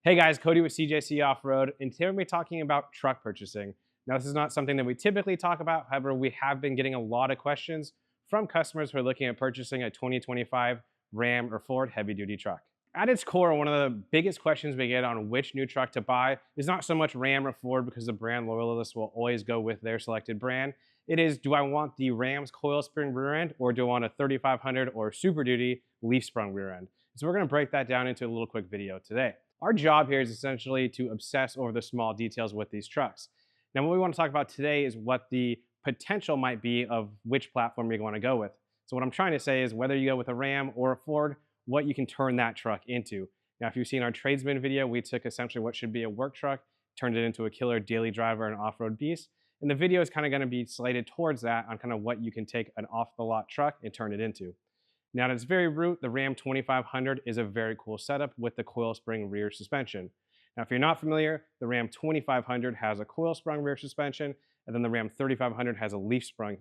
Hey guys, Cody with CJC Off-Road, and today we're going to be talking about truck purchasing. Now, this is not something that we typically talk about. However, we have been getting a lot of questions from customers who are looking at purchasing a 2025 Ram or Ford heavy-duty truck. At its core, one of the biggest questions we get on which new truck to buy is not so much Ram or Ford, because the brand loyalists will always go with their selected brand. It is, do I want the Ram's coil spring rear end, or do I want a 3500 or Super Duty leaf sprung rear end? So we're going to break that down into a little quick video today. Our job here is essentially to obsess over the small details with these trucks. Now, what we want to talk about today is what the potential might be of which platform you're going to go with. So what I'm trying to say is, whether you go with a Ram or a Ford, what you can turn that truck into. Now, if you've seen our tradesman video, we took essentially what should be a work truck, turned it into a killer daily driver and off-road beast. And the video is kind of going to be slated towards that, on kind of what you can take an off-the-lot truck and turn it into. Now, at its very root, the Ram 2500 is a very cool setup with the coil spring rear suspension. Now, if you're not familiar, the Ram 2500 has a coil sprung rear suspension, and then the Ram 3500 has a leaf sprung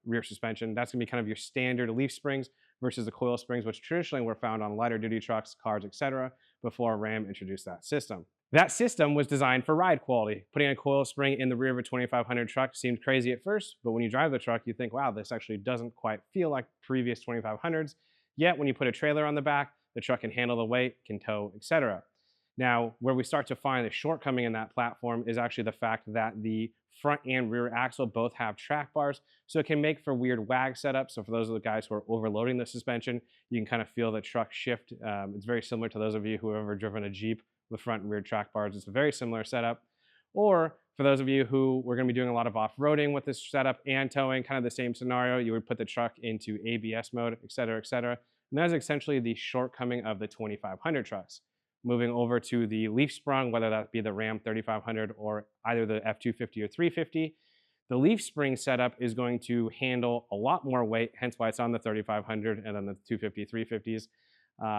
rear suspension. That's going to be kind of your standard leaf springs versus the coil springs, which traditionally were found on lighter duty trucks, cars, etc., before Ram introduced that system. That system was designed for ride quality. Putting a coil spring in the rear of a 2500 truck seemed crazy at first, but when you drive the truck, you think, wow, this actually doesn't quite feel like previous 2500s. Yet, when you put a trailer on the back, the truck can handle the weight, can tow, etc. Now, where we start to find the shortcoming in that platform is actually the fact that the front and rear axle both have track bars, so it can make for weird wag setups. So for those of the guys who are overloading the suspension, you can kind of feel the truck shift. It's very similar to those of you who have ever driven a Jeep with front and rear track bars. It's a very similar setup. Or for those of you who were going to be doing a lot of off-roading with this setup and towing, kind of the same scenario, you would put the truck into ABS mode, etc., etc. And that is essentially the shortcoming of the 2500 trucks. Moving over to the leaf sprung, whether that be the Ram 3500 or either the F250 or 350, the leaf spring setup is going to handle a lot more weight, hence why it's on the 3500 and then the 250, 350s.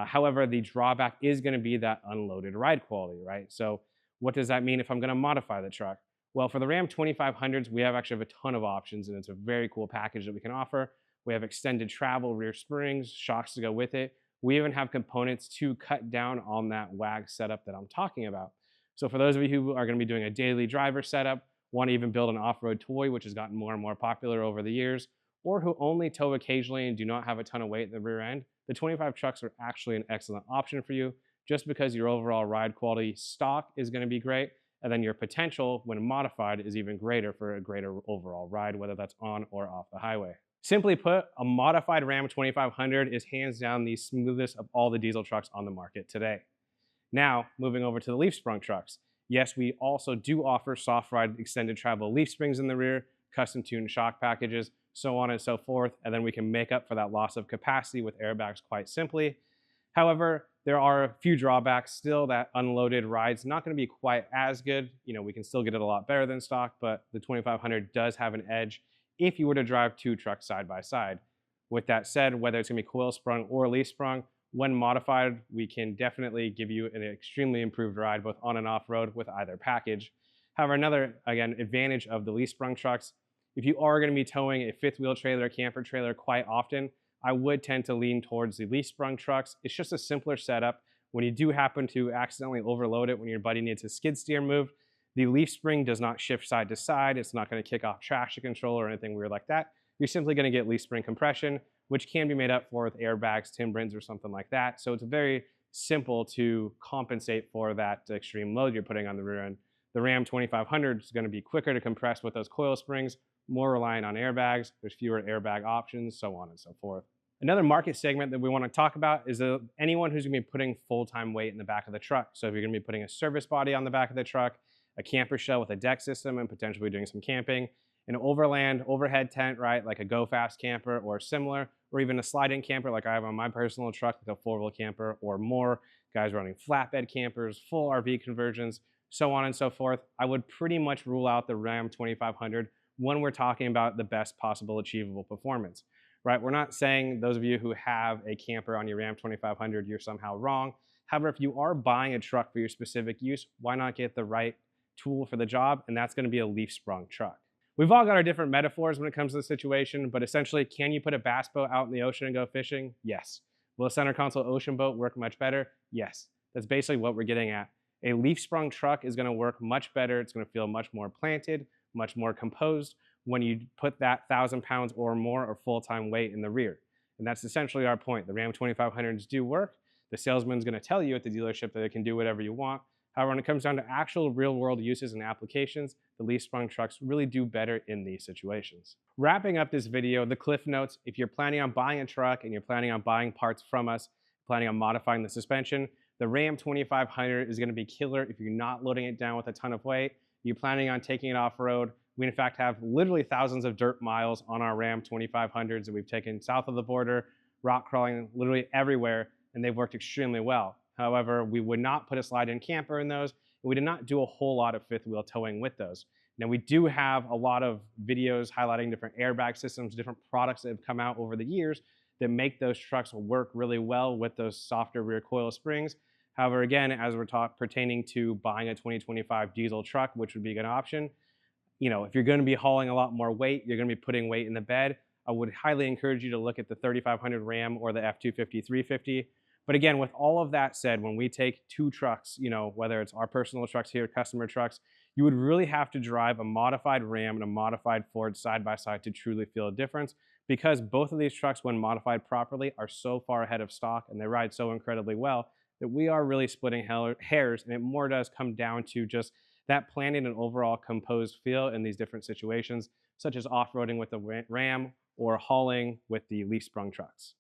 However, the drawback is going to be that unloaded ride quality, right? So what does that mean if I'm going to modify the truck? Well, for the Ram 2500s, we actually have a ton of options, and it's a very cool package that we can offer. We have extended travel rear springs, shocks to go with it. We even have components to cut down on that wag setup that I'm talking about. So for those of you who are going to be doing a daily driver setup, want to even build an off-road toy, which has gotten more and more popular over the years, or who only tow occasionally and do not have a ton of weight in the rear end, the 25 trucks are actually an excellent option for you, just because your overall ride quality stock is going to be great, and then your potential when modified is even greater for a greater overall ride, whether that's on or off the highway. Simply put, a modified Ram 2500 is hands down the smoothest of all the diesel trucks on the market today. Now, moving over to the leaf sprung trucks. Yes, we also do offer soft ride extended travel leaf springs in the rear, custom tuned shock packages, so on and so forth, and then we can make up for that loss of capacity with airbags quite simply. However, there are a few drawbacks still. That unloaded ride's not going to be quite as good. You know, we can still get it a lot better than stock, but the 2500 does have an edge if you were to drive two trucks side by side. With that said, whether it's going to be coil sprung or leaf sprung, when modified, we can definitely give you an extremely improved ride both on and off road with either package. However, another, again, advantage of the leaf sprung trucks, if you are going to be towing a fifth wheel trailer, camper trailer quite often, I would tend to lean towards the leaf sprung trucks. It's just a simpler setup. When you do happen to accidentally overload it when your buddy needs a skid steer move, the leaf spring does not shift side to side. It's not going to kick off traction control or anything weird like that. You're simply going to get leaf spring compression, which can be made up for with airbags, Timbrins, or something like that. So it's very simple to compensate for that extreme load you're putting on the rear end. The Ram 2500 is going to be quicker to compress with those coil springs, more reliant on airbags. There's fewer airbag options, so on and so forth. Another market segment that we want to talk about is anyone who's going to be putting full-time weight in the back of the truck. So if you're going to be putting a service body on the back of the truck, a camper shell with a deck system and potentially doing some camping, an overland overhead tent, right, like a Go Fast camper or similar, or even a slide-in camper like I have on my personal truck, like a four-wheel camper or more, guys running flatbed campers, full RV conversions, so on and so forth. I would pretty much rule out the Ram 2500 when we're talking about the best possible achievable performance, right? We're not saying those of you who have a camper on your Ram 2500, you're somehow wrong. However, if you are buying a truck for your specific use, why not get the right tool for the job? And that's going to be a leaf sprung truck. We've all got our different metaphors when it comes to the situation, but essentially, can you put a bass boat out in the ocean and go fishing? Yes. Will a center console ocean boat work much better? Yes. That's basically what we're getting at. A leaf sprung truck is going to work much better. It's going to feel much more planted, much more composed when you put that 1,000 pounds or more of full-time weight in the rear. And that's essentially our point. The Ram 2500s do work. The salesman's going to tell you at the dealership that it can do whatever you want. However, when it comes down to actual real-world uses and applications, the leaf sprung trucks really do better in these situations. Wrapping up this video, the cliff notes: if you're planning on buying a truck and you're planning on buying parts from us, planning on modifying the suspension, the Ram 2500 is going to be killer if you're not loading it down with a ton of weight. You're planning on taking it off-road. We in fact have literally thousands of dirt miles on our Ram 2500s that we've taken south of the border, rock crawling literally everywhere, and they've worked extremely well. However, we would not put a slide-in camper in those, and we did not do a whole lot of fifth wheel towing with those. Now, we do have a lot of videos highlighting different airbag systems, different products that have come out over the years that make those trucks work really well with those softer rear coil springs. However, again, as we're pertaining to buying a 2025 diesel truck, which would be a good option, if you're going to be hauling a lot more weight, you're going to be putting weight in the bed, I would highly encourage you to look at the 3500 Ram or the F250 350. But again, with all of that said, when we take two trucks, whether it's our personal trucks here, customer trucks, you would really have to drive a modified Ram and a modified Ford side by side to truly feel a difference, because both of these trucks, when modified properly, are so far ahead of stock and they ride so incredibly well that we are really splitting hairs, and it more does come down to just that planning and overall composed feel in these different situations, such as off-roading with the Ram or hauling with the leaf sprung trucks.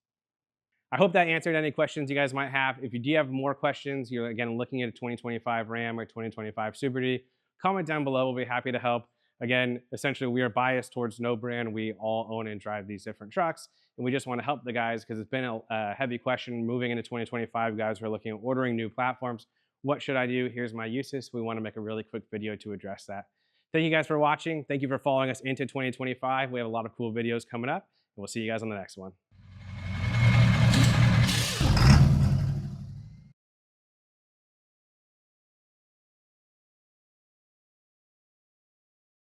I hope that answered any questions you guys might have. If you do have more questions, you're again looking at a 2025 Ram or 2025 Super D, comment down below. We'll be happy to help. Again, essentially, we are biased towards no brand. We all own and drive these different trucks, and we just want to help the guys because it's been a heavy question moving into 2025. Guys who are looking at ordering new platforms. What should I do? Here's my uses. We want to make a really quick video to address that. Thank you guys for watching. Thank you for following us into 2025. We have a lot of cool videos coming up, and we'll see you guys on the next one.